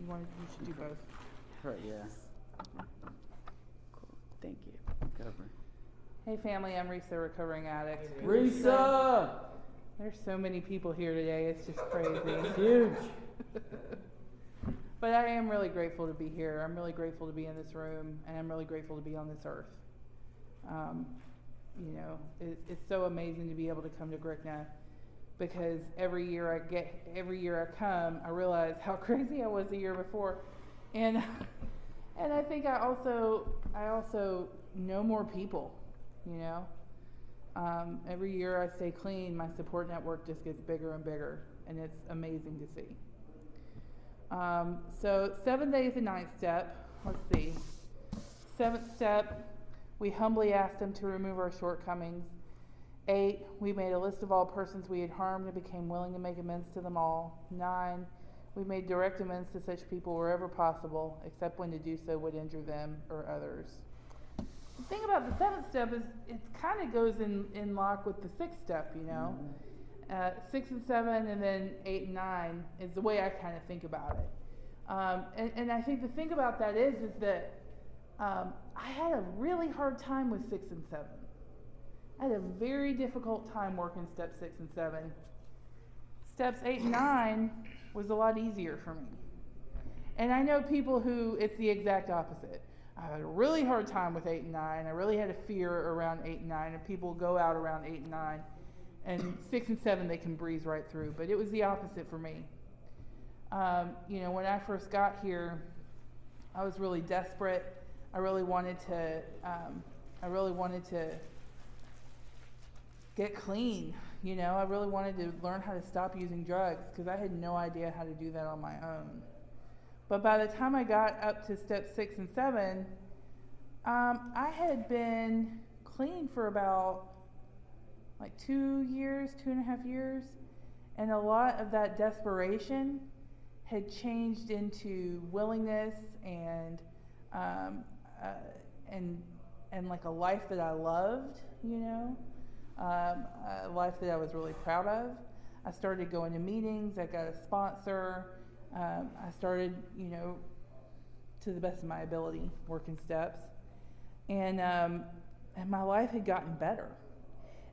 You should do both. Right, yeah. Cool. Thank you. Cover. Hey family, I'm Risa, recovering addict. Risa! There's so many people here today, it's just crazy. Huge. But I am really grateful to be here. I'm really grateful to be in this room, and I'm really grateful to be on this earth. It's so amazing to be able to come to GRCNA, because every year I come, I realize how crazy I was the year before, and I think I also know more people. Every year I stay clean, my support network just gets bigger and bigger, and it's amazing to see. So 7 days the ninth step. Let's see. 7th step, we humbly asked him to remove our shortcomings. 8, we made a list of all persons we had harmed and became willing to make amends to them all. 9, we made direct amends to such people wherever possible, except when to do so would injure them or others. The thing about the 7th step is it kind of goes in lock with the 6th step, 6 and 7, and then 8 and 9 is the way I kind of think about it. And I think the thing about that is that I had a really hard time with 6 and 7. I had a very difficult time working steps 6 and 7. Steps 8 and 9 was a lot easier for me. And I know people who it's the exact opposite. I had a really hard time with 8 and 9. I really had a fear around 8 and 9, and people go out around 8 and 9. And 6 and 7 they can breeze right through, but it was the opposite for me. When I first got here, I was really desperate. I really wanted to get clean. I really wanted to learn how to stop using drugs because I had no idea how to do that on my own. But by the time I got up to step 6 and 7, I had been clean for about 2.5 years, and a lot of that desperation had changed into willingness and like a life that I loved, a life that I was really proud of. I started going to meetings. I got a sponsor. I started, to the best of my ability, working steps, and my life had gotten better.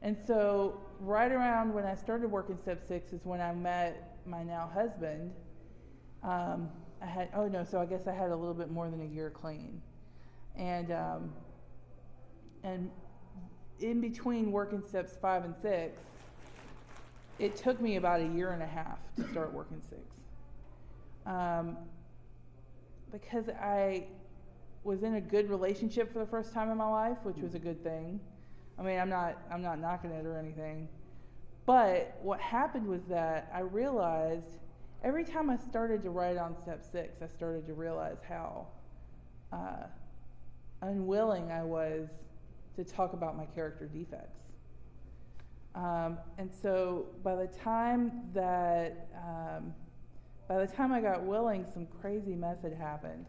And so right around when I started working step 6 is when I met my now husband. So I guess I had a little bit more than a year clean. And in between working steps 5 and 6, it took me about 1.5 years to start working 6. Because I was in a good relationship for the first time in my life, which was a good thing. I mean, I'm not knocking it or anything. But what happened was that I realized every time I started to write on step 6, I started to realize how unwilling I was to talk about my character defects. And so by the time I got willing, some crazy mess had happened.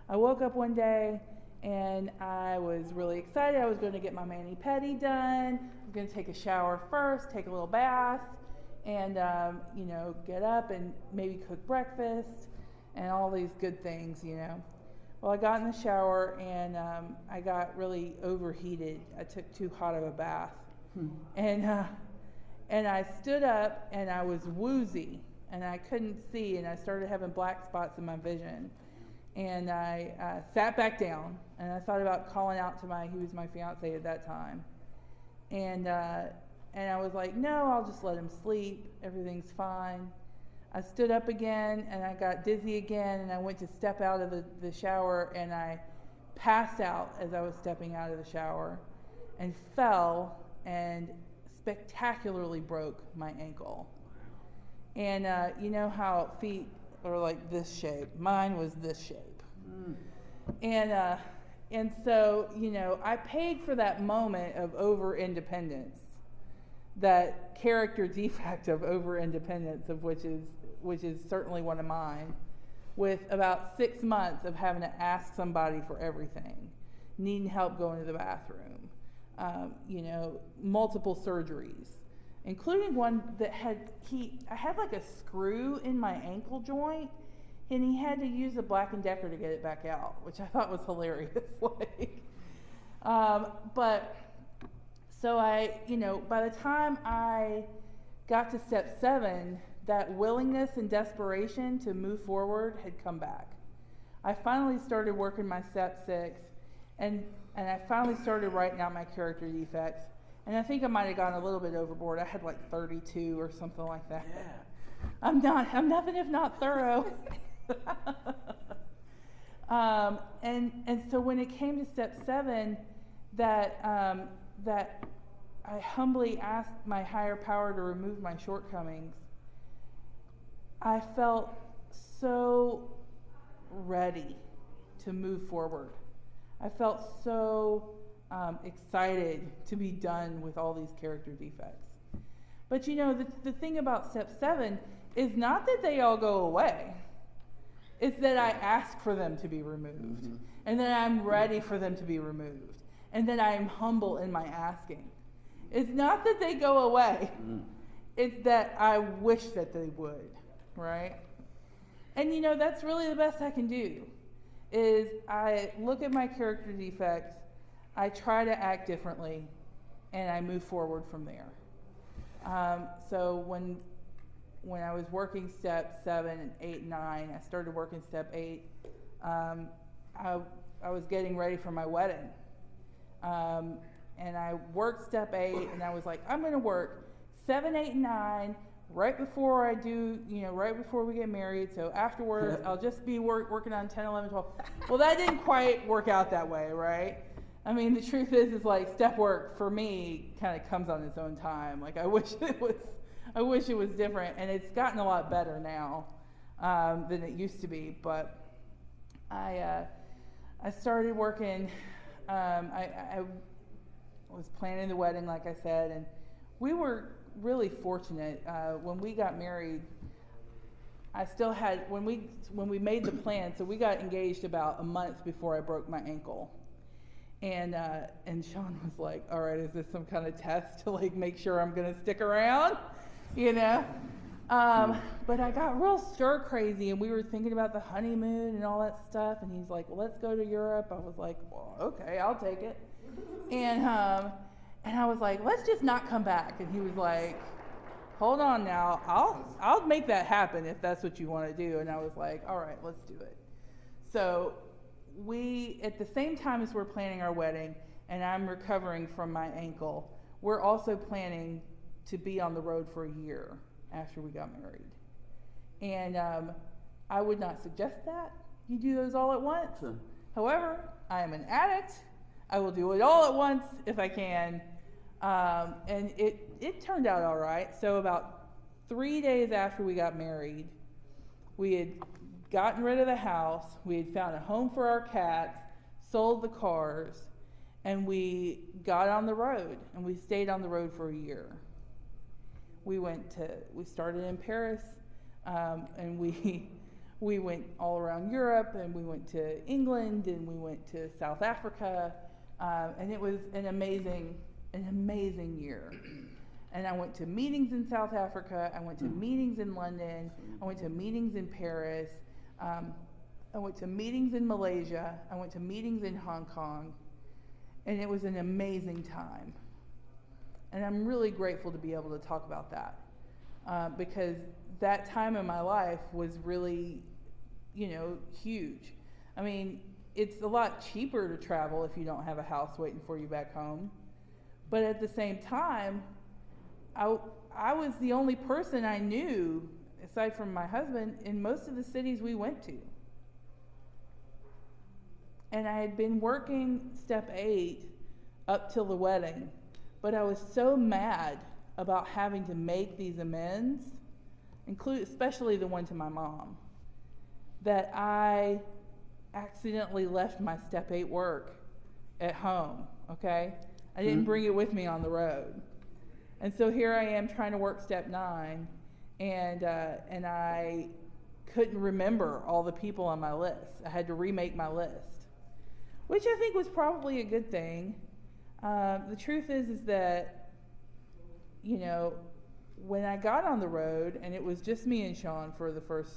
I woke up one day and I was really excited. I was going to get my mani-pedi done. I was going to take a shower first, take a little bath, and get up and maybe cook breakfast and all these good things, Well, I got in the shower and I got really overheated. I took too hot of a bath. And I stood up and I was woozy and I couldn't see, and I started having black spots in my vision. And I sat back down and I thought about calling out to he was my fiance at that time. And I was like, no, I'll just let him sleep. Everything's fine. I stood up again and I got dizzy again, and I went to step out of the shower and I passed out as I was stepping out of the shower and fell and spectacularly broke my ankle. And you know how feet are like this shape? Mine was this shape. And so, I paid for that moment of over-independence, that character defect of over-independence, of which is certainly one of mine, with about 6 months of having to ask somebody for everything, needing help going to the bathroom, multiple surgeries, including one that I had like a screw in my ankle joint. and he had to use a Black & Decker to get it back out, which I thought was hilarious. But so by the time I got to step 7, that willingness and desperation to move forward had come back. I finally started working my step 6, and I finally started writing out my character defects. And I think I might have gone a little bit overboard. I had like 32 or something like that. Yeah. I'm nothing if not thorough. And so when it came to step 7, that I humbly asked my higher power to remove my shortcomings, I felt so ready to move forward. I felt so excited to be done with all these character defects. But the thing about step 7 is not that they all go away. It's that I ask for them to be removed, and that I'm ready for them to be removed, and that I am humble in my asking. It's not that they go away. It's that I wish that they would, right? And that's really the best I can do, is I look at my character defects, I try to act differently, and I move forward from there. So when I was working step 7, 8, 9, I started working step 8. I was getting ready for my wedding, and I worked step 8, and I was like, I'm going to work 7, 8, and 9 right before I do, right before we get married. So afterwards, I'll just be working on 10, 11, 12. Well, that didn't quite work out that way, right? I mean, the truth is like step work for me kind of comes on its own time. Like I wish it was different, and it's gotten a lot better now than it used to be. But I started working. I was planning the wedding, like I said, and we were really fortunate. When we got married, I still had when we made the plan. So we got engaged about a month before I broke my ankle. And Sean was like, all right, is this some kind of test to like make sure I'm going to stick around? But I got real stir crazy, and we were thinking about the honeymoon and all that stuff. And he's like, well, let's go to Europe. I was like, well, okay, I'll take it. And I was like, let's just not come back. And he was like, hold on now, I'll make that happen if that's what you want to do. And I was like, all right, let's do it. So we, at the same time as we're planning our wedding and I'm recovering from my ankle, we're also planning to be on the road for a year after we got married. And I would not suggest that you do those all at once. Sure. However, I am an addict. I will do it all at once if I can. And it turned out all right. So about 3 days after we got married, we had gotten rid of the house, we had found a home for our cats, sold the cars, and we got on the road, and we stayed on the road for a year. We started in Paris, and we went all around Europe, and we went to England, and we went to South Africa, and it was an amazing year. And I went to meetings in South Africa, I went to meetings in London, I went to meetings in Paris, I went to meetings in Malaysia, I went to meetings in Hong Kong, and it was an amazing time. And I'm really grateful to be able to talk about that, because that time in my life was really, huge. I mean, it's a lot cheaper to travel if you don't have a house waiting for you back home. But at the same time, I was the only person I knew, aside from my husband, in most of the cities we went to. And I had been working step 8 up till the wedding, but I was so mad about having to make these amends, especially the one to my mom, that I accidentally left my step 8 work at home, okay? I didn't bring it with me on the road. And so here I am trying to work step 9, and I couldn't remember all the people on my list. I had to remake my list, which I think was probably a good thing. The truth is that, when I got on the road and it was just me and Sean for the first,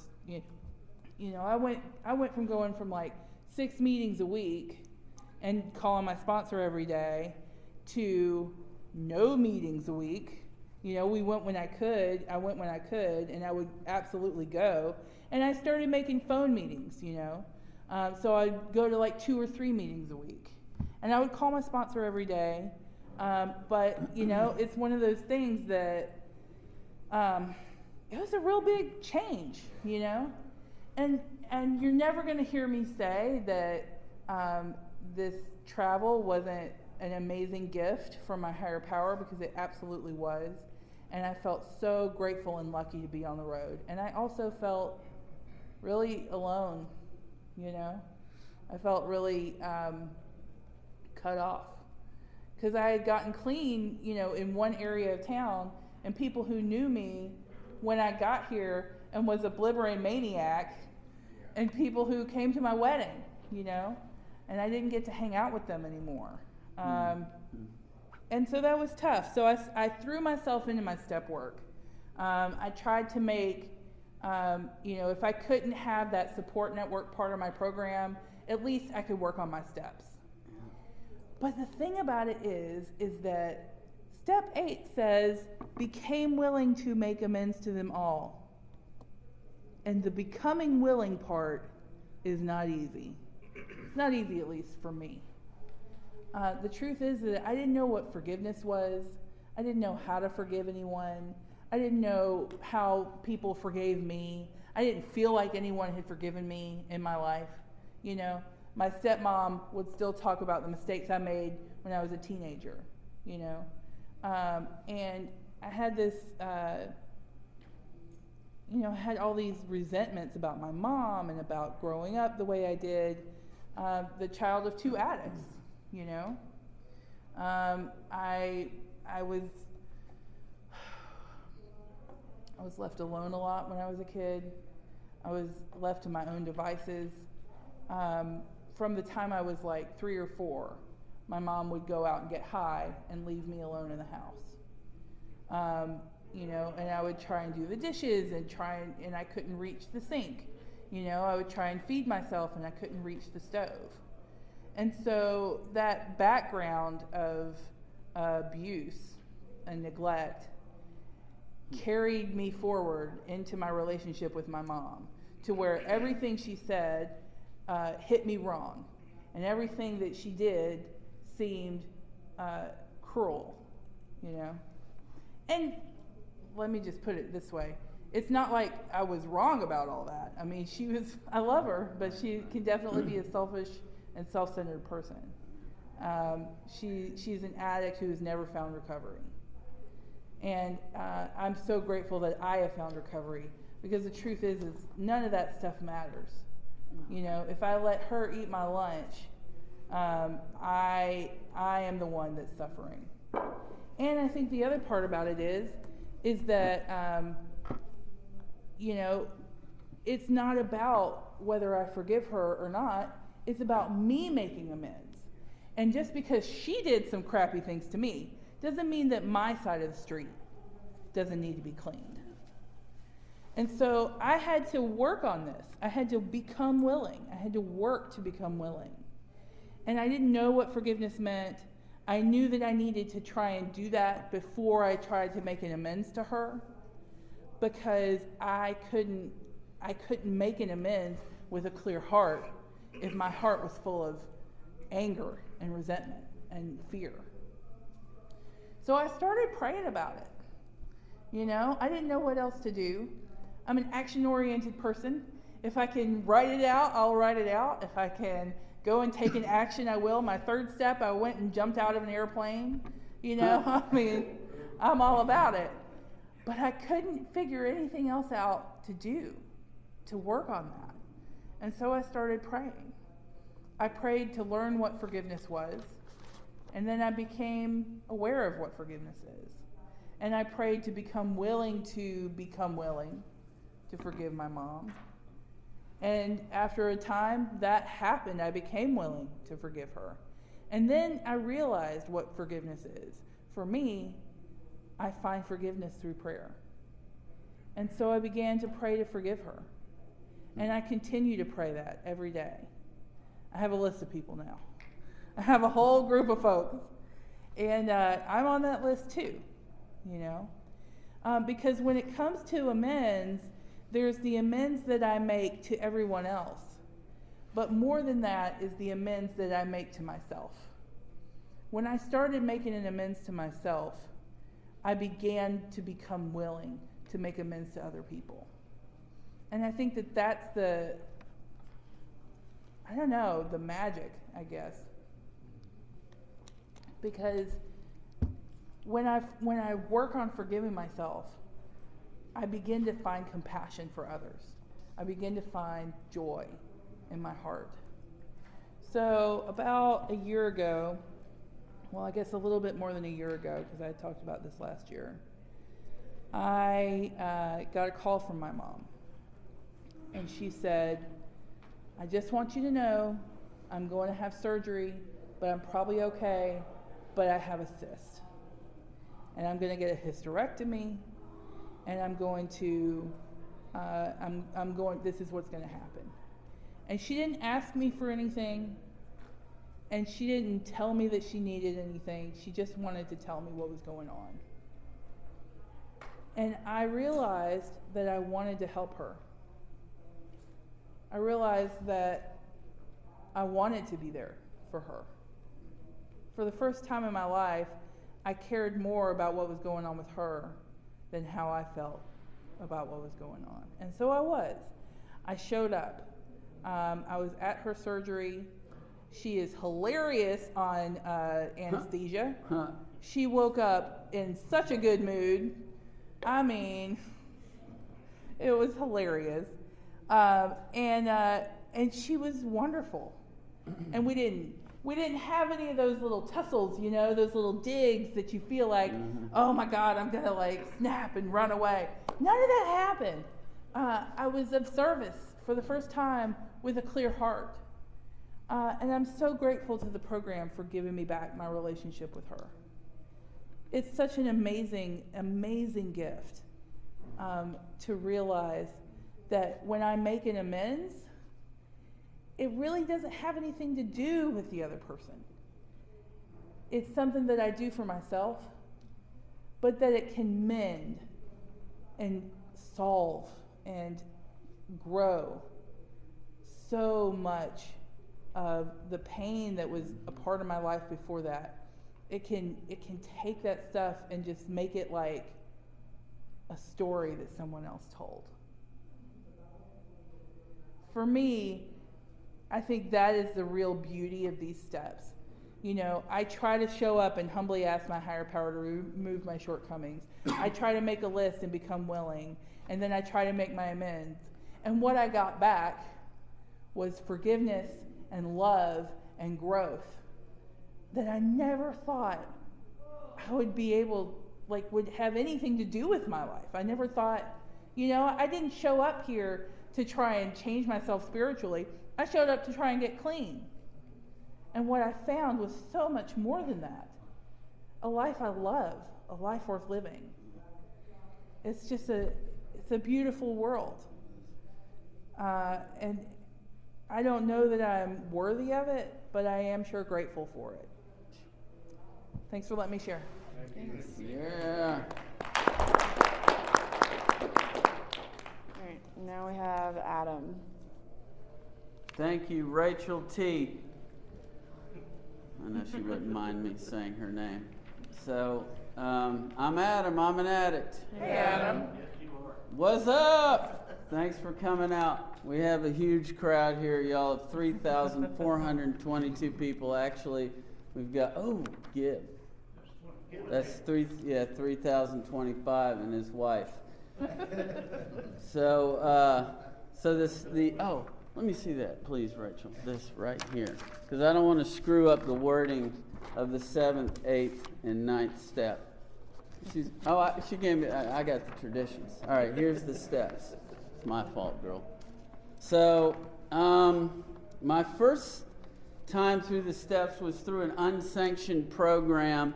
I went from going from like 6 meetings a week and calling my sponsor every day to no meetings a week. We went when I could. I went when I could, and I would absolutely go. And I started making phone meetings, So I'd go to like 2 or 3 meetings a week. And I would call my sponsor every day. But, it's one of those things that it was a real big change, And you're never going to hear me say that this travel wasn't an amazing gift from my higher power, because it absolutely was. And I felt so grateful and lucky to be on the road. And I also felt really alone, I felt really cut off, because I had gotten clean, in one area of town, and people who knew me when I got here and was a blibbering maniac, and people who came to my wedding, and I didn't get to hang out with them anymore. And so that was tough. So I threw myself into my step work. I tried to make, if I couldn't have that support network part of my program, at least I could work on my steps. But the thing about it is that step 8 says, became willing to make amends to them all. And the becoming willing part is not easy. It's not easy, at least for me. The truth is that I didn't know what forgiveness was. I didn't know how to forgive anyone. I didn't know how people forgave me. I didn't feel like anyone had forgiven me in my life. My stepmom would still talk about the mistakes I made when I was a teenager, and I had this, I had all these resentments about my mom and about growing up the way I did, the child of 2 addicts, I was left alone a lot when I was a kid. I was left to my own devices. From the time I was like 3 or 4, my mom would go out and get high and leave me alone in the house. And I would try and do the dishes and I couldn't reach the sink. I would try and feed myself and I couldn't reach the stove. And so that background of abuse and neglect carried me forward into my relationship with my mom, to where everything she said hit me wrong, and everything that she did seemed cruel, And let me just put it this way. It's not like I was wrong about all that. I mean, I love her, but she can definitely be a selfish and self-centered person. She's an addict who has never found recovery. And I'm so grateful that I have found recovery, because the truth is none of that stuff matters. If I let her eat my lunch, I am the one that's suffering. And I think the other part about it is that, it's not about whether I forgive her or not. It's about me making amends. And just because she did some crappy things to me doesn't mean that my side of the street doesn't need to be cleaned. And so I had to work on this. I had to become willing. I had to work to become willing. And I didn't know what forgiveness meant. I knew that I needed to try and do that before I tried to make an amends to her, because I couldn't make an amends with a clear heart if my heart was full of anger and resentment and fear. So I started praying about it. I didn't know what else to do. I'm an action-oriented person. If I can write it out, I'll write it out. If I can go and take an action, I will. My 3rd step, I went and jumped out of an airplane. I'm all about it. But I couldn't figure anything else out to do to work on that. And so I started praying. I prayed to learn what forgiveness was, and then I became aware of what forgiveness is. And I prayed to become willing to forgive my mom. And after a time that happened, I became willing to forgive her. And then I realized what forgiveness is. For me, I find forgiveness through prayer. And so I began to pray to forgive her. And I continue to pray that every day. I have a list of people now. I have a whole group of folks. And I'm on that list too, you know. Because when it comes to amends, there's the amends that I make to everyone else. But more than that is the amends that I make to myself. When I started making an amends to myself, I began to become willing to make amends to other people. And I think that that's the magic, I guess. Because when I work on forgiving myself, I begin to find compassion for others. I begin to find joy in my heart. So about a year ago, well, I guess a little bit more than a year ago, because I talked about this last year, I got a call from my mom. And she said, I just want you to know I'm going to have surgery, but I'm probably okay, but I have a cyst. And I'm going to get a hysterectomy, and this is what's going to happen. And she didn't ask me for anything, and she didn't tell me that she needed anything. She just wanted to tell me what was going on. And I realized that I wanted to help her. I realized that I wanted to be there for her. For the first time in my life, I cared more about what was going on with her than how I felt about what was going on. And so I was. I showed up. I was at her surgery. She is hilarious on anesthesia. She woke up in such a good mood. I mean, it was hilarious. And she was wonderful. And we didn't have any of those little tussles, you know, those little digs that you feel like, oh my God, I'm going to like snap and run away. None of that happened. I was of service for the first time with a clear heart. And I'm so grateful to the program for giving me back my relationship with her. It's such an amazing, amazing gift to realize that when I make an amends, it really doesn't have anything to do with the other person. It's something that I do for myself, but that it can mend and solve and grow so much of the pain that was a part of my life before that. It can take that stuff and just make it like a story that someone else told. For me, I think that is the real beauty of these steps. You know, I try to show up and humbly ask my higher power to remove my shortcomings. I try to make a list and become willing, and then I try to make my amends. And what I got back was forgiveness and love and growth that I never thought I would be able, would have anything to do with my life. I never thought, I didn't show up here to try and change myself spiritually. I showed up to try and get clean. And what I found was so much more than that. A life I love, a life worth living. It's just it's a beautiful world. And I don't know that I'm worthy of it, but I am sure grateful for it. Thanks for letting me share. Thanks. Yeah. All right, now we have Adam. Thank you, Rachel T. I know she wouldn't mind me saying her name. So, I'm Adam. I'm an addict. Hey, Adam. What's up? Thanks for coming out. We have a huge crowd here, y'all. 3,422 people. Actually, we've got, Gib. That's 3,025 and his wife. Let me see that, please, Rachel. This right here. Because I don't want to screw up the wording of the 7th, 8th, and 9th step. She gave me, I got the traditions. All right, here's the steps. It's my fault, girl. So, my first time through the steps was through an unsanctioned program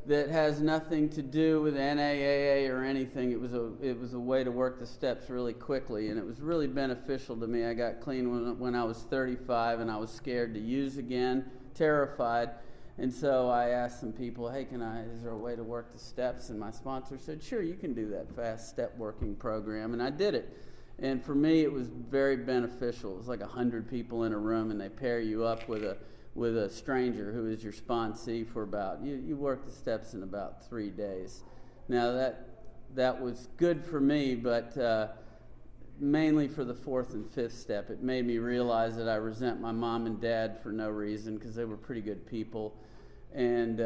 that has nothing to do with NAAA or anything. It was a way to work the steps really quickly, and it was really beneficial to me. I got clean when I was 35, and I was scared to use again, terrified. And so I asked some people, hey, is there a way to work the steps? And my sponsor said, sure, you can do that fast step working program. And I did it. And for me, it was very beneficial. It was like 100 people in a room, and they pair you up with a stranger who is your sponsee for about, you work the steps in about 3 days. Now that was good for me, but mainly for the 4th and 5th step. It made me realize that I resent my mom and dad for no reason, because they were pretty good people, and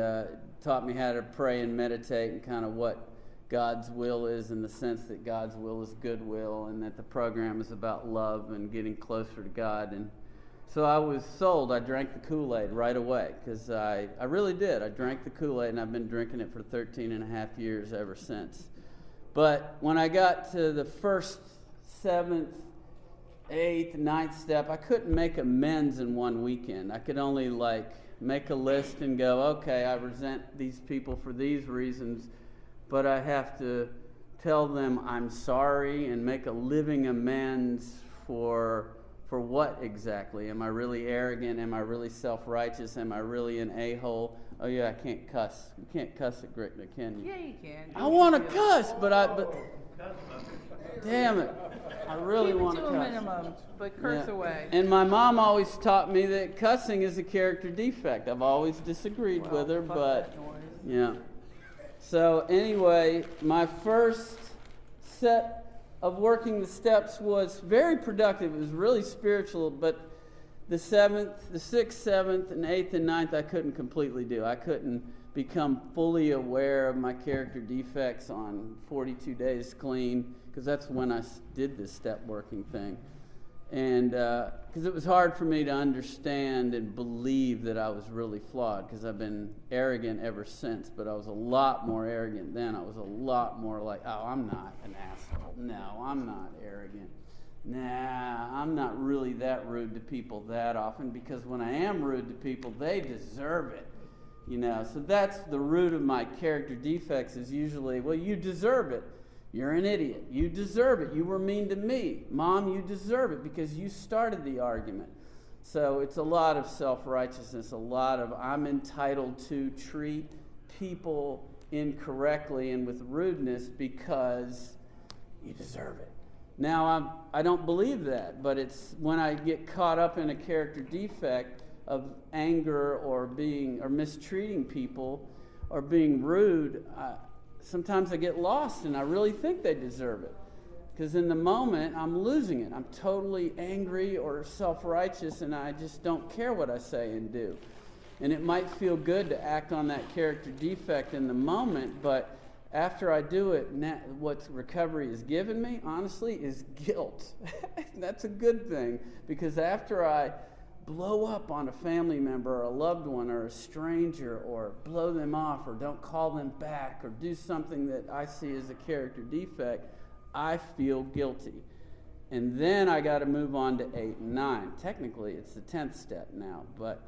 taught me how to pray and meditate and kind of what God's will is, in the sense that God's will is goodwill, and that the program is about love and getting closer to God. And so I was sold. I drank the Kool-Aid right away, because I really did. I drank the Kool-Aid, and I've been drinking it for 13 and a half years ever since. But when I got to the 1st, 7th, 8th, 9th step, I couldn't make amends in one weekend. I could only make a list and go, okay, I resent these people for these reasons, but I have to tell them I'm sorry and make a living amends for what exactly? Am I really arrogant? Am I really self-righteous? Am I really an a-hole? Oh yeah, I can't cuss. You can't cuss at Gritna, can you? Yeah, you can. I want to cuss, but damn it, I really want to cuss. Keep it to a minimum, but curse away. And my mom always taught me that cussing is a character defect. I've always disagreed with her, but yeah. So anyway, my first set of working the steps was very productive. It was really spiritual, but the 6th, 7th, and 8th and 9th I couldn't completely do. I couldn't become fully aware of my character defects on 42 days clean, because that's when I did this step working thing. And because it was hard for me to understand and believe that I was really flawed, because I've been arrogant ever since, but I was a lot more arrogant then. I was a lot more like, oh, I'm not an asshole. No, I'm not arrogant. Nah, I'm not really that rude to people that often, because when I am rude to people, they deserve it. So that's the root of my character defects, is usually, well, you deserve it. You're an idiot. You deserve it. You were mean to me. Mom, you deserve it because you started the argument. So it's a lot of self-righteousness, a lot of I'm entitled to treat people incorrectly and with rudeness because you deserve it. Now, I don't believe that, but it's when I get caught up in a character defect of anger or mistreating people or being rude, sometimes I get lost and I really think they deserve it. Because in the moment, I'm losing it. I'm totally angry or self-righteous, and I just don't care what I say and do. And it might feel good to act on that character defect in the moment, but after I do it, what recovery has given me, honestly, is guilt. That's a good thing, because after I blow up on a family member or a loved one or a stranger, or blow them off or don't call them back or do something that I see as a character defect, I feel guilty. And then I got to move on to 8 and 9. Technically, it's the 10th step now, but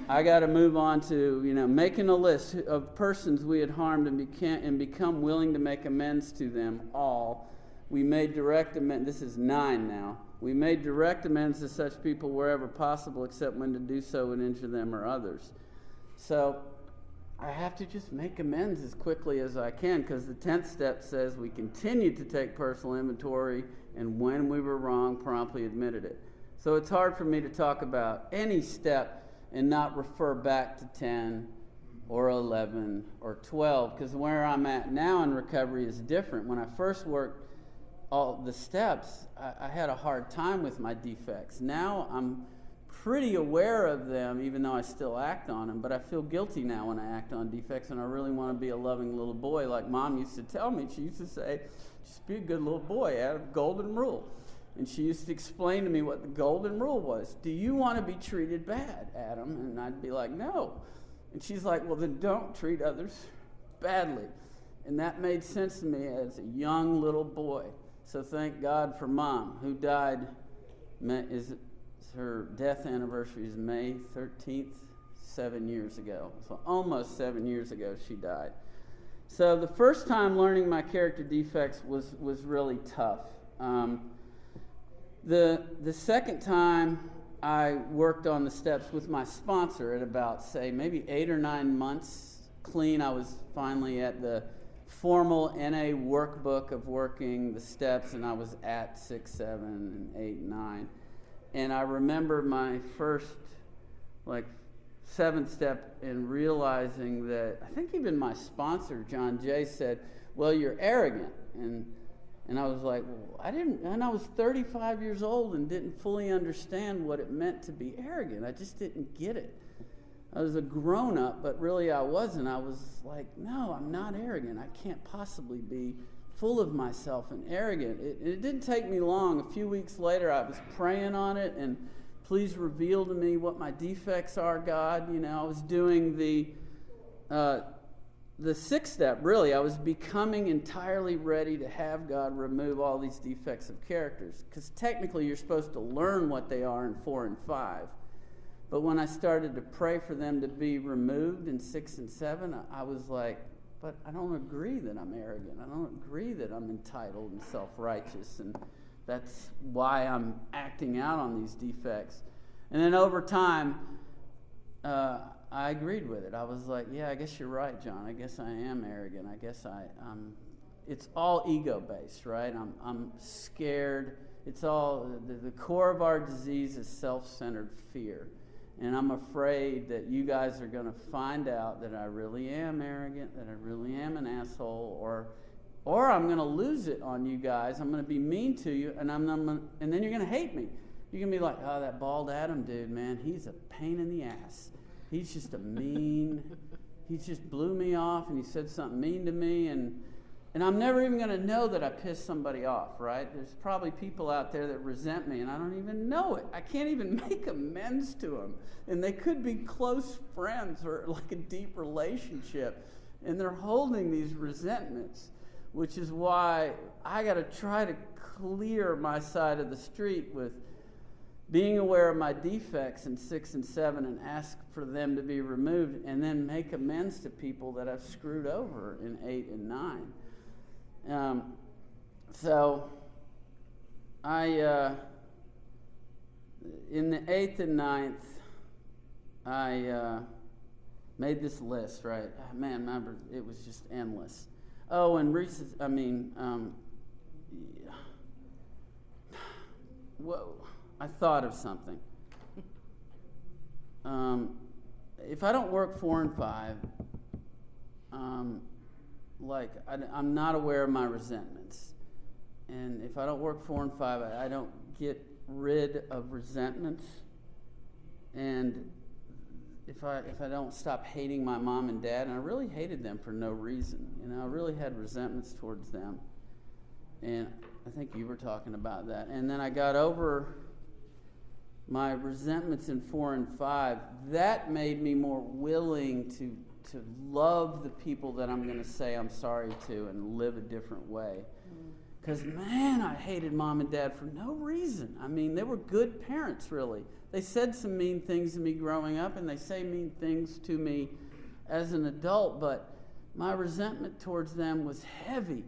I got to move on to, making a list of persons we had harmed and become willing to make amends to them all. We made direct amends. This is 9 now. We made direct amends to such people wherever possible, except when to do so would injure them or others. So I have to just make amends as quickly as I can, because the 10th step says we continued to take personal inventory, and when we were wrong, promptly admitted it. So it's hard for me to talk about any step and not refer back to 10 or 11 or 12, because where I'm at now in recovery is different. When I first worked all the steps, I had a hard time with my defects. Now I'm pretty aware of them, even though I still act on them, but I feel guilty now when I act on defects, and I really want to be a loving little boy like Mom used to tell me. She used to say, just be a good little boy, Adam, golden rule. And she used to explain to me what the golden rule was. Do you want to be treated bad, Adam? And I'd be like, no. And she's like, well, then don't treat others badly. And that made sense to me as a young little boy. So thank God for Mom, who died. Her death anniversary is May 13th, 7 years ago. So almost 7 years ago she died. So the first time learning my character defects was really tough. The second time I worked on the steps with my sponsor at about, say, maybe 8 or 9 months clean. I was finally at the formal NA workbook of working the steps, and I was at 6, 7, and 8, 9. And I remember my first, 7th step and realizing that, I think even my sponsor, John Jay, said, well, you're arrogant. And I was like, well, I was 35 years old and didn't fully understand what it meant to be arrogant. I just didn't get it. I was a grown-up, but really I wasn't. I was like, no, I'm not arrogant. I can't possibly be full of myself and arrogant. It didn't take me long. A few weeks later, I was praying on it, and please reveal to me what my defects are, God. I was doing the 6th step, really. I was becoming entirely ready to have God remove all these defects of characters, because technically you're supposed to learn what they are in 4 and 5. But when I started to pray for them to be removed in 6 and 7, I was like, but I don't agree that I'm arrogant. I don't agree that I'm entitled and self-righteous, and that's why I'm acting out on these defects. And then over time, I agreed with it. I was like, yeah, I guess you're right, John. I guess I am arrogant. I guess it's all ego-based, right? I'm scared. It's all, the core of our disease is self-centered fear. And I'm afraid that you guys are going to find out that I really am arrogant, that I really am an asshole, or I'm going to lose it on you guys. I'm going to be mean to you, and and then you're going to hate me. You're going to be like, oh, that bald Adam dude, man, he's a pain in the ass. He's just he just blew me off, and he said something mean to me, and I'm never even going to know that I pissed somebody off, right? There's probably people out there that resent me, and I don't even know it. I can't even make amends to them. And they could be close friends or like a deep relationship, and they're holding these resentments, which is why I got to try to clear my side of the street with being aware of my defects in 6 and 7 and ask for them to be removed, and then make amends to people that I've screwed over in 8 and 9. So I, in the 8th and 9th, I made this list, right? Man, remember, it was just endless. Oh, and whoa, I thought of something. If I don't work 4 and 5, I'm not aware of my resentments. And if I don't work 4 and 5, I don't get rid of resentments. And if I don't stop hating my mom and dad, and I really hated them for no reason. I really had resentments towards them. And I think you were talking about that. And then I got over my resentments in 4 and 5. That made me more willing to love the people that I'm going to say I'm sorry to and live a different way. Because, man, I hated mom and dad for no reason. I mean, they were good parents, really. They said some mean things to me growing up, and they say mean things to me as an adult, but my resentment towards them was heavy,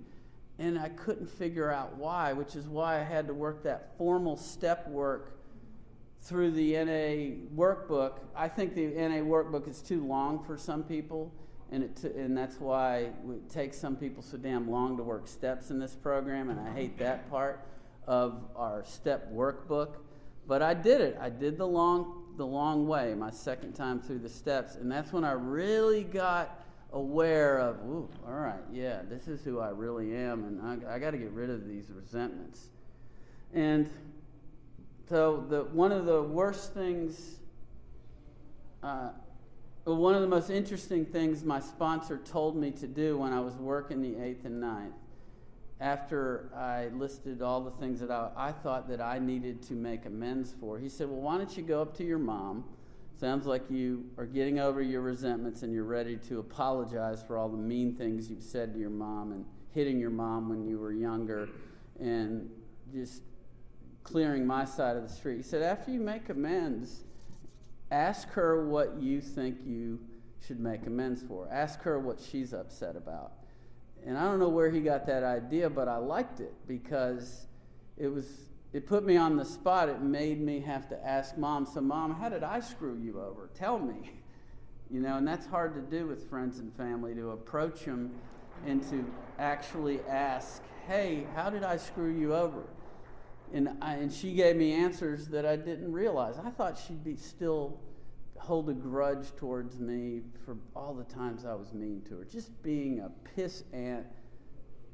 and I couldn't figure out why, which is why I had to work that formal step work through the NA workbook. I think the NA workbook is too long for some people, and that's why it takes some people so damn long to work steps in this program, and I hate that part of our step workbook. But I did it. I did the long way, my second time through the steps, and that's when I really got aware of, ooh, all right, yeah, this is who I really am, and I got to get rid of these resentments. And so one of the worst things, one of the most interesting things my sponsor told me to do when I was working the 8th and 9th, after I listed all the things that I thought that I needed to make amends for, he said, well, why don't you go up to your mom? Sounds like you are getting over your resentments and you're ready to apologize for all the mean things you've said to your mom and hitting your mom when you were younger and just clearing my side of the street. He said, after you make amends ask her what you think you should make amends for. Ask her what she's upset about. And I don't know where he got that idea, but I liked it because it put me on the spot. It made me have to ask Mom, so Mom, how did I screw you over? Tell me. You know, and that's hard to do with friends and family, to approach them and to actually ask, hey, how did I screw you over? And she gave me answers that I didn't realize. I thought she'd still hold a grudge towards me for all the times I was mean to her. Just being a pissant,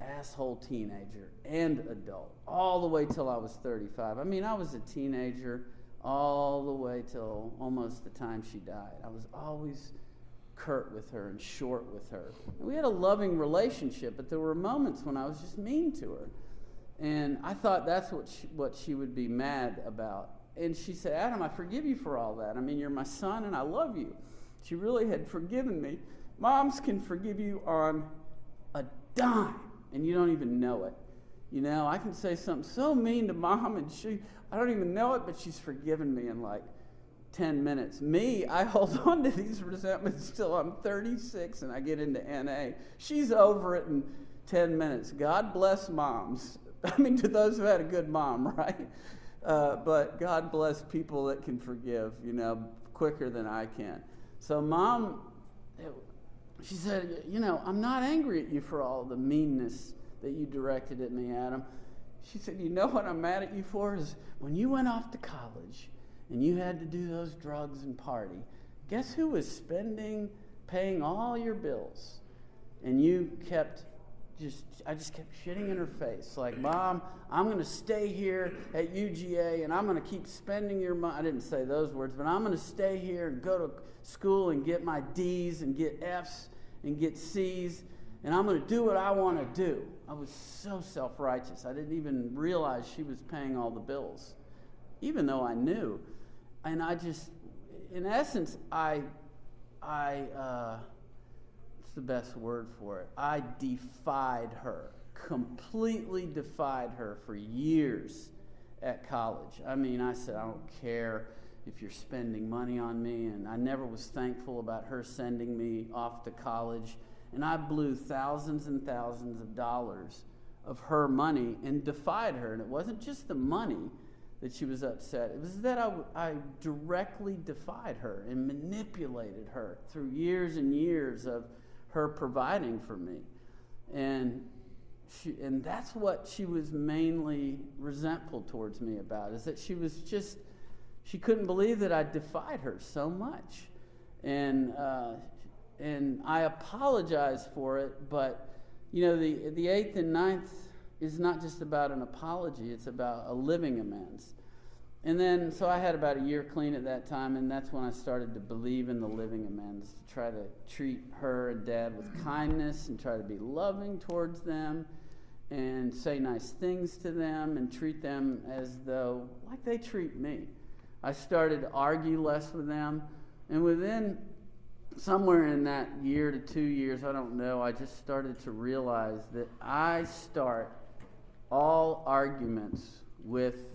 asshole teenager and adult, all the way till I was 35. I mean, I was a teenager all the way till almost the time she died. I was always curt with her and short with her. And we had a loving relationship, but there were moments when I was just mean to her. And I thought that's what she would be mad about. And she said, Adam, I forgive you for all that. I mean, you're my son and I love you. She really had forgiven me. Moms can forgive you on a dime, and you don't even know it. You know, I can say something so mean to Mom, and I don't even know it, but she's forgiven me in like 10 minutes. Me, I hold on to these resentments till I'm 36 and I get into NA. She's over it in 10 minutes. God bless moms. I mean, to those who had a good mom, right? But God bless people that can forgive, you know, quicker than I can. So Mom, she said, you know, I'm not angry at you for all the meanness that you directed at me, Adam. She said, you know what I'm mad at you for is when you went off to college and you had to do those drugs and party, guess who was paying all your bills? And you I just kept shitting in her face. Like, Mom, I'm going to stay here at UGA and I'm going to keep spending your money. I didn't say those words, but I'm going to stay here and go to school and get my D's and get F's and get C's. And I'm going to do what I want to do. I was so self-righteous. I didn't even realize she was paying all the bills, even though I knew. And I just, in essence, it's the best word for it. I defied her, completely defied her for years at college. I mean, I said, I don't care if you're spending money on me. And I never was thankful about her sending me off to college. And I blew thousands and thousands of dollars of her money and defied her. And it wasn't just the money that she was upset. It was that I directly defied her and manipulated her through years and years of her providing for me. And that's what she was mainly resentful towards me about, is that she couldn't believe that I defied her so much. And I apologize for it, but you know, the 8th and 9th is not just about an apology, it's about a living amends. And then, so I had about a year clean at that time, and that's when I started to believe in the living amends, to try to treat her and Dad with kindness and try to be loving towards them and say nice things to them and treat them as though, like they treat me. I started to argue less with them, and within somewhere in that year to 2 years, I don't know, I just started to realize that I start all arguments with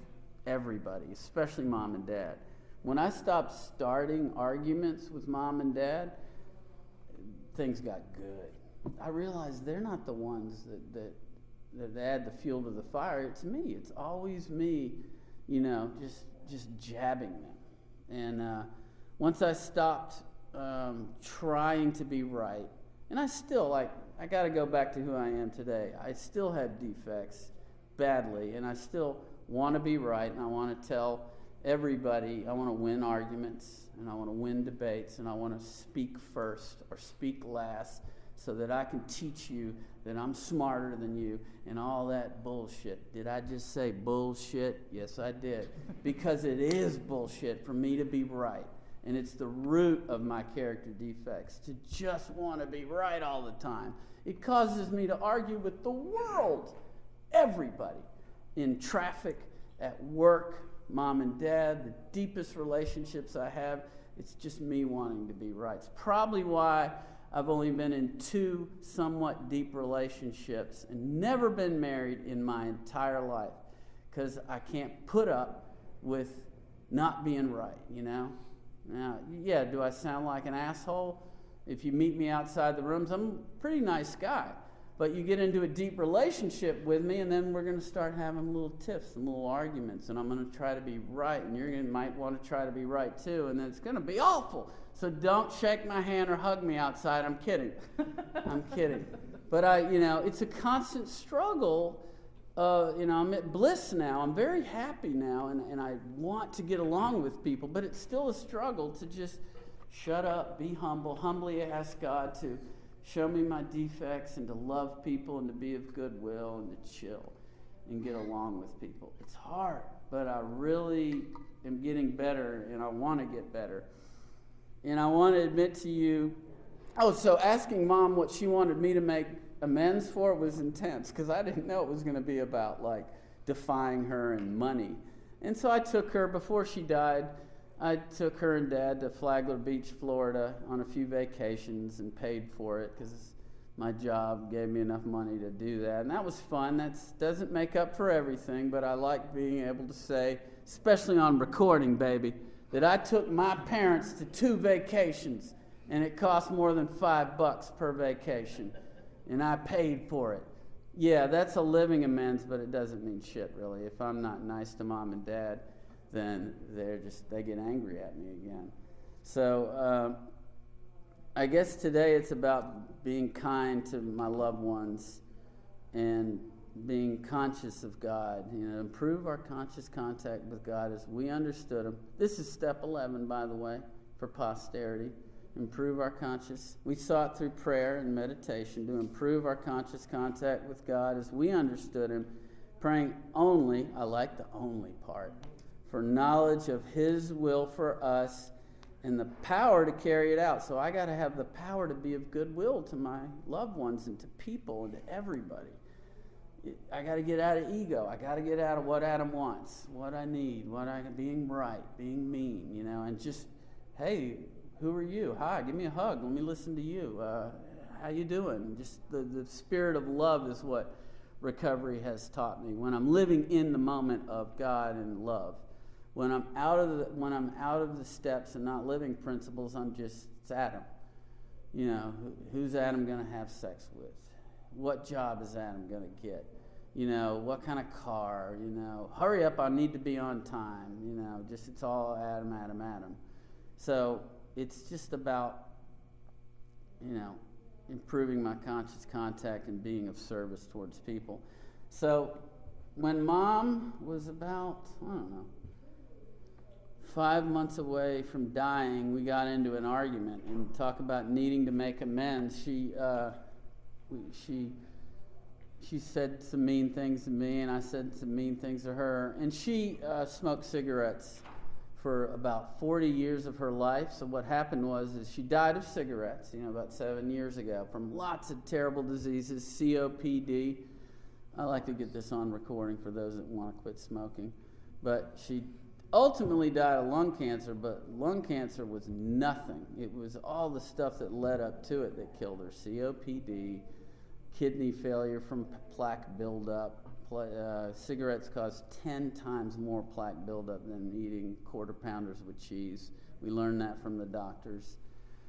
everybody, especially Mom and Dad. When I stopped starting arguments with Mom and Dad, things got good. I realized they're not the ones that add the fuel to the fire. It's me. It's always me, you know, just jabbing them. And once I stopped trying to be right, and I still, I got to go back to who I am today. I still have defects badly, and I still want to be right, and I want to tell everybody, I want to win arguments, and I want to win debates, and I want to speak first or speak last so that I can teach you that I'm smarter than you and all that bullshit. Did I just say bullshit? Yes, I did. Because it is bullshit for me to be right. And it's the root of my character defects, to just want to be right all the time. It causes me to argue with the world, everybody, in traffic, at work, Mom and Dad, the deepest relationships I have. It's just me wanting to be right. It's probably why I've only been in 2 somewhat deep relationships and never been married in my entire life, because I can't put up with not being right, you know? Now, yeah, do I sound like an asshole? If you meet me outside the rooms, I'm a pretty nice guy. But you get into a deep relationship with me, and then we're going to start having little tiffs and little arguments, and I'm going to try to be right, and you might want to try to be right too, and then it's going to be awful. So don't shake my hand or hug me outside. I'm kidding. I'm kidding. But it's a constant struggle. I'm at bliss now. I'm very happy now, and I want to get along with people, but it's still a struggle to just shut up, be humble, humbly ask God to show me my defects and to love people and to be of goodwill and to chill and get along with people. It's hard, but I really am getting better, and I want to get better. And I want to admit to you, so asking Mom what she wanted me to make amends for was intense, because I didn't know it was going to be about like defying her and money. And so I took her, before she died, I took her and Dad to Flagler Beach, Florida on a few vacations and paid for it because my job gave me enough money to do that. And that was fun. That doesn't make up for everything, but I like being able to say, especially on recording, baby, that I took my parents to 2 vacations and it cost more than $5 per vacation. And I paid for it. Yeah, that's a living amends, but it doesn't mean shit, really. If I'm not nice to Mom and Dad, then they get angry at me again. So I guess today it's about being kind to my loved ones and being conscious of God. Improve our conscious contact with God as we understood Him. This is step 11, by the way, for posterity. Improve our conscious. We sought through prayer and meditation to improve our conscious contact with God as we understood Him, praying only, I like the only part, for knowledge of His will for us and the power to carry it out. So I got to have the power to be of goodwill to my loved ones and to people and to everybody. I got to get out of ego. I got to get out of what Adam wants, what I need, being right, being mean, and just, hey, who are you? Hi, give me a hug. Let me listen to you. How you doing? Just the spirit of love is what recovery has taught me. When I'm living in the moment of God and love, when I'm out of the steps and not living principles, it's Adam. Who's Adam going to have sex with? What job is Adam going to get? What kind of car? Hurry up, I need to be on time. It's all Adam, Adam, Adam. So it's just about, improving my conscious contact and being of service towards people. So when Mom was about, 5 months away from dying, we got into an argument and talk about needing to make amends. She said some mean things to me, and I said some mean things to her. And she smoked cigarettes for about 40 years of her life. So what happened was she died of cigarettes, about 7 years ago, from lots of terrible diseases, COPD. I like to get this on recording for those that want to quit smoking. But she ultimately died of lung cancer, but lung cancer was nothing. It was all the stuff that led up to it that killed her. COPD, kidney failure from plaque buildup. Cigarettes cause 10 times more plaque buildup than eating quarter pounders with cheese. We learned that from the doctors.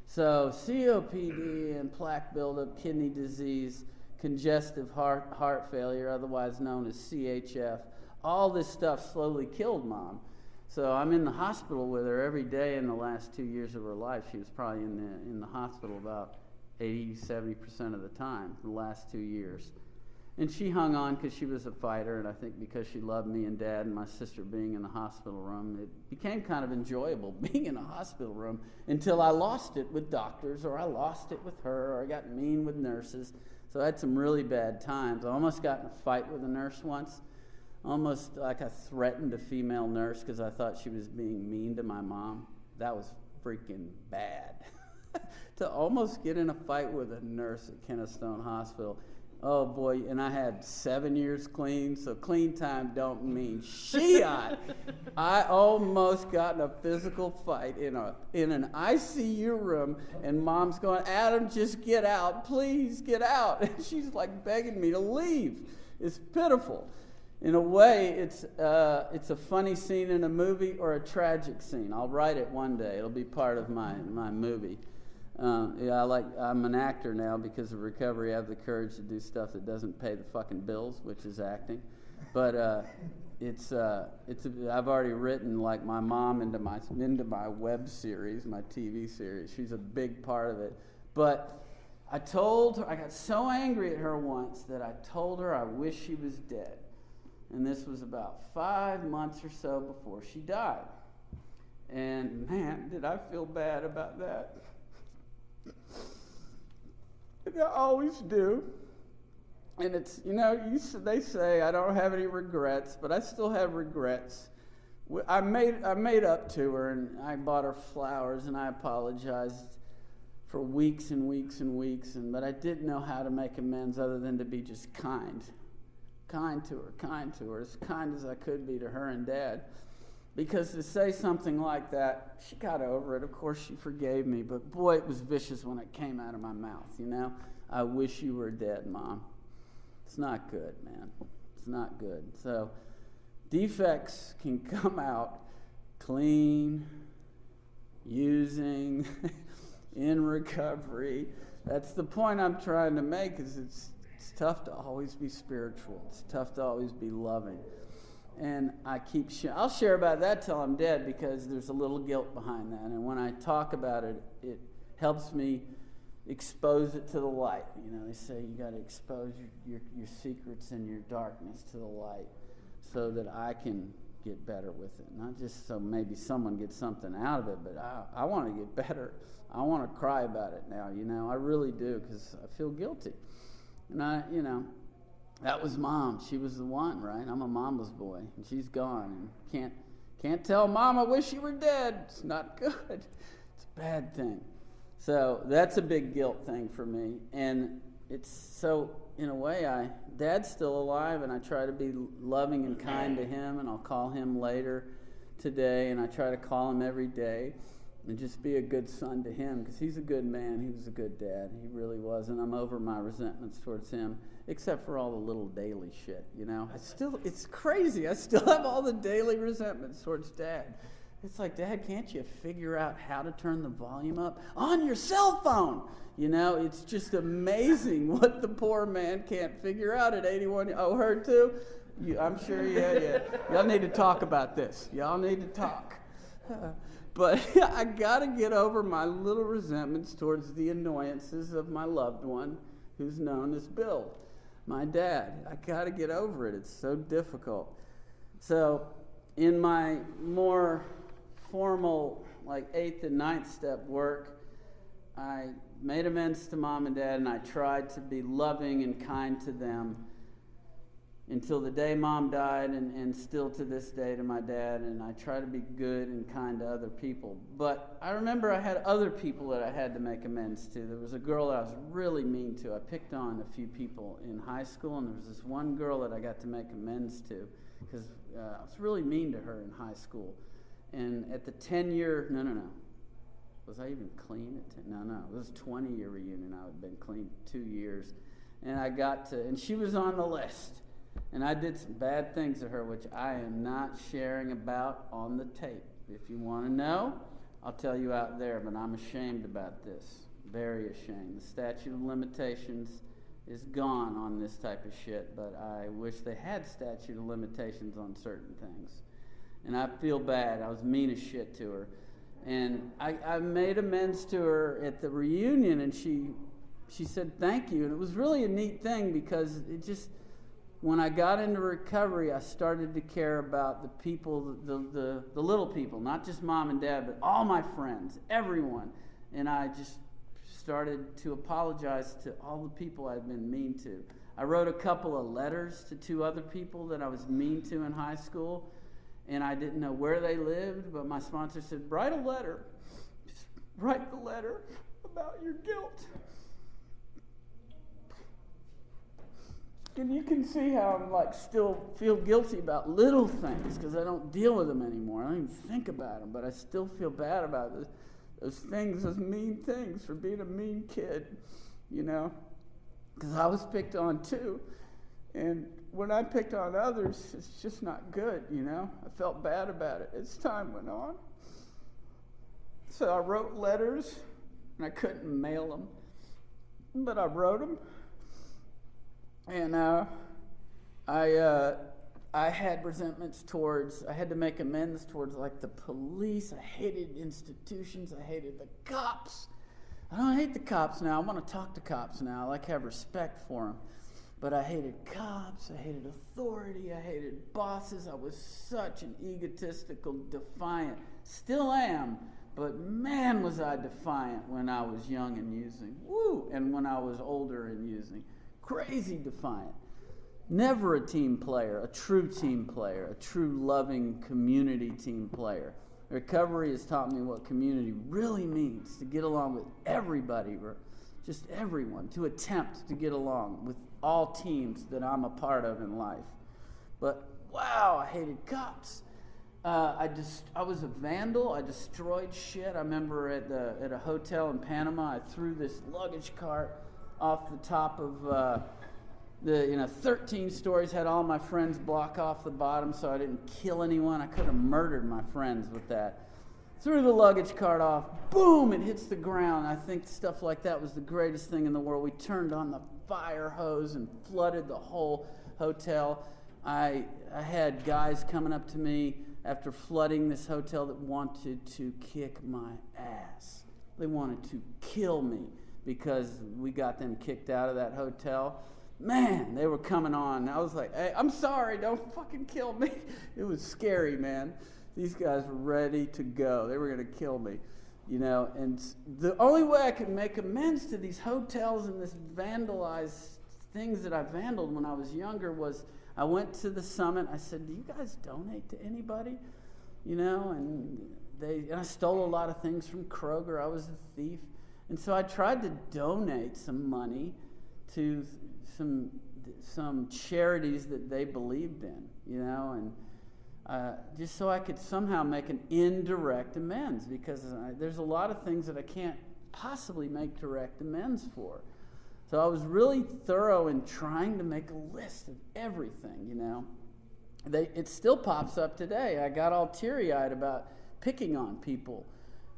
So COPD and plaque buildup, kidney disease, congestive heart failure, otherwise known as CHF, all this stuff slowly killed Mom. So I'm in the hospital with her every day in the last 2 years of her life. She was probably in the hospital about 80-70% of the time for the last 2 years. And she hung on because she was a fighter, and I think because she loved me and Dad and my sister being in the hospital room, it became kind of enjoyable being in a hospital room until I lost it with doctors, or I lost it with her, or I got mean with nurses. So I had some really bad times. I almost got in a fight with a nurse once. Almost like I threatened a female nurse because I thought she was being mean to my mom. That was freaking bad. To almost get in a fight with a nurse at Kennestone Hospital. Oh boy, and I had 7 years clean, so clean time don't mean shit. I almost got in a physical fight in an ICU room, and Mom's going, Adam, just get out, please get out. And she's like begging me to leave. It's pitiful. in a way, it's a funny scene in a movie or a tragic scene. I'll write it one day. It'll be part of my movie. I'm an actor now because of recovery. I have the courage to do stuff that doesn't pay the fucking bills, which is acting. But I've already written like my mom into my web series, my TV series. She's a big part of it. But I got so angry at her once that I told her I wish she was dead. And this was about 5 months or so before she died. And man, did I feel bad about that. I always do. And it's, they say I don't have any regrets, but I still have regrets. I made up to her, and I bought her flowers, and I apologized for weeks and weeks and weeks, but I didn't know how to make amends other than to be just kind to her, as kind as I could be to her and Dad. Because to say something like that, she got over it. Of course, she forgave me, but boy, it was vicious when it came out of my mouth, I wish you were dead, Mom. It's not good, man. It's not good. So, defects can come out clean, using, in recovery. That's the point I'm trying to make, is it's tough to always be spiritual. It's tough to always be loving. And I'll share about that till I'm dead, because there's a little guilt behind that. And when I talk about it, it helps me expose it to the light. They say you got to expose your secrets and your darkness to the light so that I can get better with it. Not just so maybe someone gets something out of it, but I want to get better. I want to cry about it now, I really do, because I feel guilty. And that was Mom. She was the one, right? I'm a mama's boy, and she's gone. And can't tell Mom I wish you were dead. It's not good. It's a bad thing. So that's a big guilt thing for me. And it's so, in a way, Dad's still alive, and I try to be loving and kind to him, and I'll call him later today, and I try to call him every day and just be a good son to him, because he's a good man. He was a good dad. He really was. And I'm over my resentments towards him, except for all the little daily shit, it's crazy. I still have all the daily resentments towards Dad. It's like, Dad, can't you figure out how to turn the volume up on your cell phone? It's just amazing what the poor man can't figure out at 81. Oh, her too? I'm sure, yeah. Y'all need to talk about this. Y'all need to talk. But I got to get over my little resentments towards the annoyances of my loved one, who's known as Bill, my dad. I got to get over it. It's so difficult. So in my more formal, like 8th and 9th step work, I made amends to Mom and Dad, and I tried to be loving and kind to them until the day Mom died, and still to this day to my dad. And I try to be good and kind to other people. But I remember I had other people that I had to make amends to. There was a girl that I was really mean to. I picked on a few people in high school, and there was this one girl that I got to make amends to, because I was really mean to her in high school. And at the 10-year, no. Was I even clean at 10? No. It was a 20-year reunion. I had been clean 2 years. And and she was on the list. And I did some bad things to her, which I am not sharing about on the tape. If you want to know, I'll tell you out there, but I'm ashamed about this. Very ashamed. The statute of limitations is gone on this type of shit, but I wish they had statute of limitations on certain things. And I feel bad. I was mean as shit to her. And I made amends to her at the reunion, and she said thank you. And it was really a neat thing, because it just, when I got into recovery, I started to care about the people, the little people, not just Mom and Dad, but all my friends, everyone. And I just started to apologize to all the people I'd been mean to. I wrote a couple of letters to 2 other people that I was mean to in high school. And I didn't know where they lived, but my sponsor said, write a letter. Just write the letter about your guilt. And you can see how I'm still feel guilty about little things, because I don't deal with them anymore. I don't even think about them, but I still feel bad about those things, those mean things, for being a mean kid, because I was picked on too. And when I picked on others, it's just not good, you know? I felt bad about it as time went on. So I wrote letters, and I couldn't mail them, but I wrote them. And I had resentments towards, I had to make amends towards like the police. I hated institutions. I hated the cops. I don't hate the cops now. I want to talk to cops now. I like to have respect for them. But I hated cops. I hated authority. I hated bosses. I was such an egotistical, defiant. Still am. But man, was I defiant when I was young and using. Woo! And when I was older and using. Crazy defiant. Never a team player, a true team player, a true loving community team player. Recovery has taught me what community really means, to get along with everybody, just everyone, to attempt to get along with all teams that I'm a part of in life. But wow, I hated cops. I was a vandal. I destroyed shit. I remember at a hotel in Panama, I threw this luggage cart off the top of 13 stories, had all my friends block off the bottom so I didn't kill anyone. I could have murdered my friends with that. Threw the luggage cart off, boom, it hits the ground. I think stuff like that was the greatest thing in the world. We turned on the fire hose and flooded the whole hotel. I had guys coming up to me after flooding this hotel that wanted to kick my ass. They wanted to kill me because we got them kicked out of that hotel. Man, they were coming on. I was like, hey, I'm sorry, don't fucking kill me. It was scary, man. These guys were ready to go. They were going to kill me, you know. And the only way I could make amends to these hotels and this vandalized things that I vandaled when I was younger was I went to the summit. I said, do you guys donate to anybody? You know, and I stole a lot of things from Kroger. I was a thief. And so I tried to donate some money to some charities that they believed in, you know, and just so I could somehow make an indirect amends, because there's a lot of things that I can't possibly make direct amends for. So I was really thorough in trying to make a list of everything, you know. It still pops up today. I got all teary-eyed about picking on people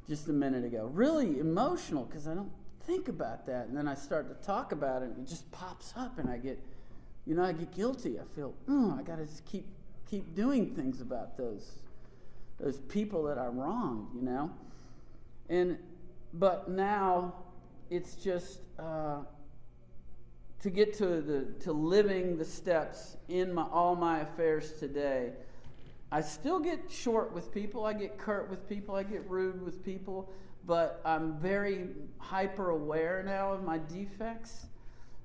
just a minute ago. Really emotional, because I don't think about that, and then I start to talk about it, and it just pops up, and I get guilty. I feel, I got to just keep doing things about those people that I wronged, you know. But now it's just to get to living the steps in all my affairs today. I still get short with people. I get curt with people. I get rude with people. But I'm very hyper aware now of my defects.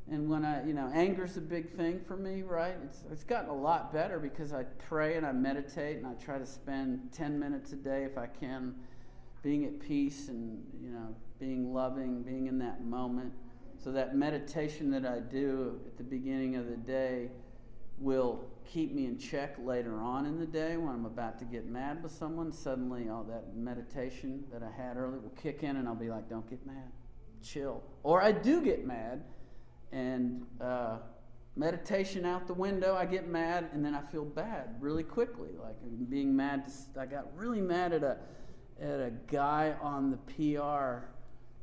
And when anger's a big thing for me, right? It's gotten a lot better because I pray and I meditate and I try to spend 10 minutes a day if I can, being at peace and, being loving, being in that moment. So that meditation that I do at the beginning of the day will keep me in check later on in the day when I'm about to get mad with someone. Suddenly all that meditation that I had earlier will kick in and I'll be like, don't get mad, chill. Or I do get mad and meditation out the window, I get mad and then I feel bad really quickly. Like being mad, I got really mad at a guy on the PR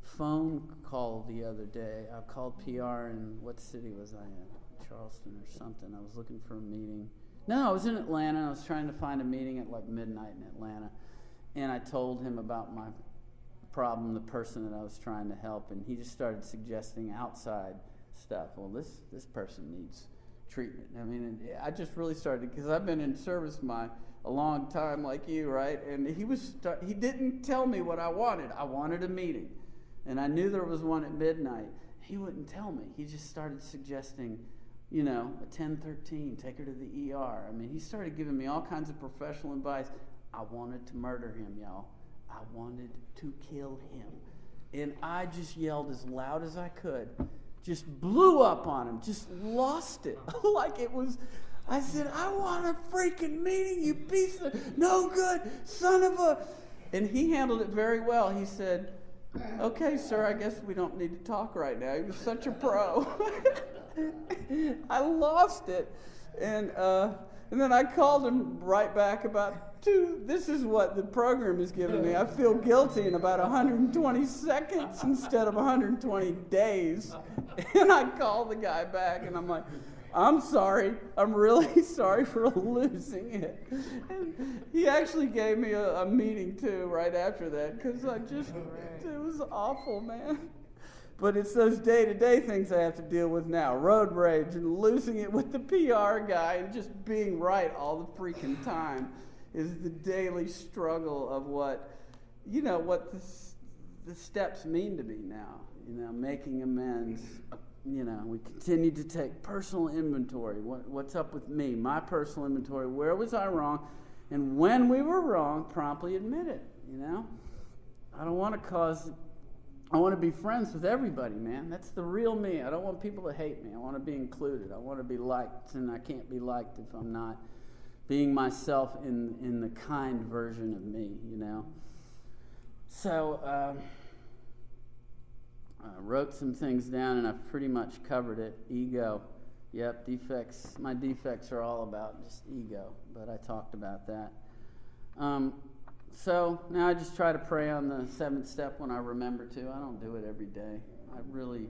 phone call the other day. I called PR in, what city was I in? Charleston or something. I was looking for a meeting. No, I was in Atlanta. I was trying to find a meeting at like midnight in Atlanta. And I told him about my problem, the person that I was trying to help, and he just started suggesting outside stuff. Well, this person needs treatment. I mean, I just really started, because I've been in service a long time like you, right? And he didn't tell me what I wanted. I wanted a meeting. And I knew there was one at midnight. He wouldn't tell me. He just started suggesting, a 1013, take her to the ER. I mean, he started giving me all kinds of professional advice. I wanted to murder him, y'all. I wanted to kill him. And I just yelled as loud as I could. Just blew up on him. Just lost it. Like it was, I said, I want a freaking meeting, you piece of no good son of a... And he handled it very well. He said, Okay, sir, I guess we don't need to talk right now. He was such a pro. I lost it. And then I called him right back about this is what the program is giving me. I feel guilty in about 120 seconds instead of 120 days. And I called the guy back and I'm like, I'm sorry. I'm really sorry for losing it. And he actually gave me a meeting too right after that because it was awful, man. But it's those day-to-day things I have to deal with now. Road rage and losing it with the PR guy and just being right all the freaking time is the daily struggle of what the steps mean to me now. Making amends. We continue to take personal inventory. What's up with me? My personal inventory. Where was I wrong? And when we were wrong, promptly admit it. I don't want to I want to be friends with everybody, man. That's the real me. I don't want people to hate me. I want to be included. I want to be liked, and I can't be liked if I'm not being myself in the kind version of me, So, I wrote some things down, and I've pretty much covered it. Ego. Yep, defects. My defects are all about just ego, but I talked about that. So now I just try to pray on the 7th step when I remember to. I don't do it every day. I really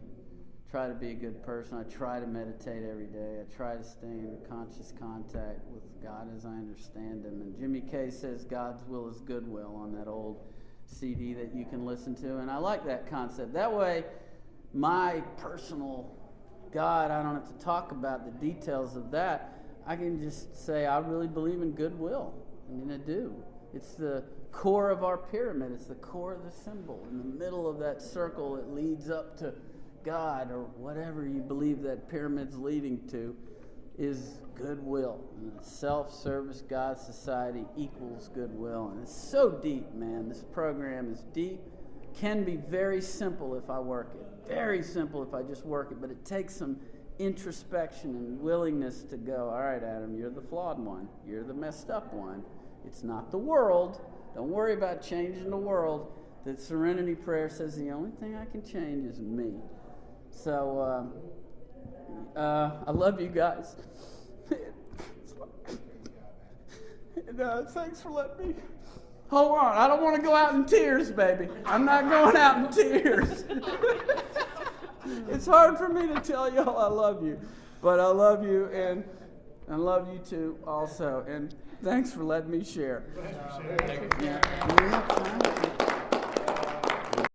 try to be a good person. I try to meditate every day. I try to stay in conscious contact with God as I understand Him. And Jimmy Kay says God's will is good will on that old CD that you can listen to. And I like that concept. That way, my personal God, I don't have to talk about the details of that. I can just say I really believe in goodwill. I do. It's the core of our pyramid. It's the core of the symbol. In the middle of that circle, it leads up to God or whatever you believe that pyramid's leading to is goodwill. And a self-service God society equals goodwill. And it's so deep, man. This program is deep. Can be very simple if I work it. Very simple if I just work it. But it takes some introspection and willingness to go, all right, Adam, you're the flawed one. You're the messed up one. It's not the world. Don't worry about changing the world. The Serenity Prayer says the only thing I can change is me. So, I love you guys. And thanks for letting me. Hold on. I don't want to go out in tears, baby. I'm not going out in tears. It's hard for me to tell y'all I love you. But I love you, and I love you too also. And thanks for letting me share. Thanks for sharing. Yeah.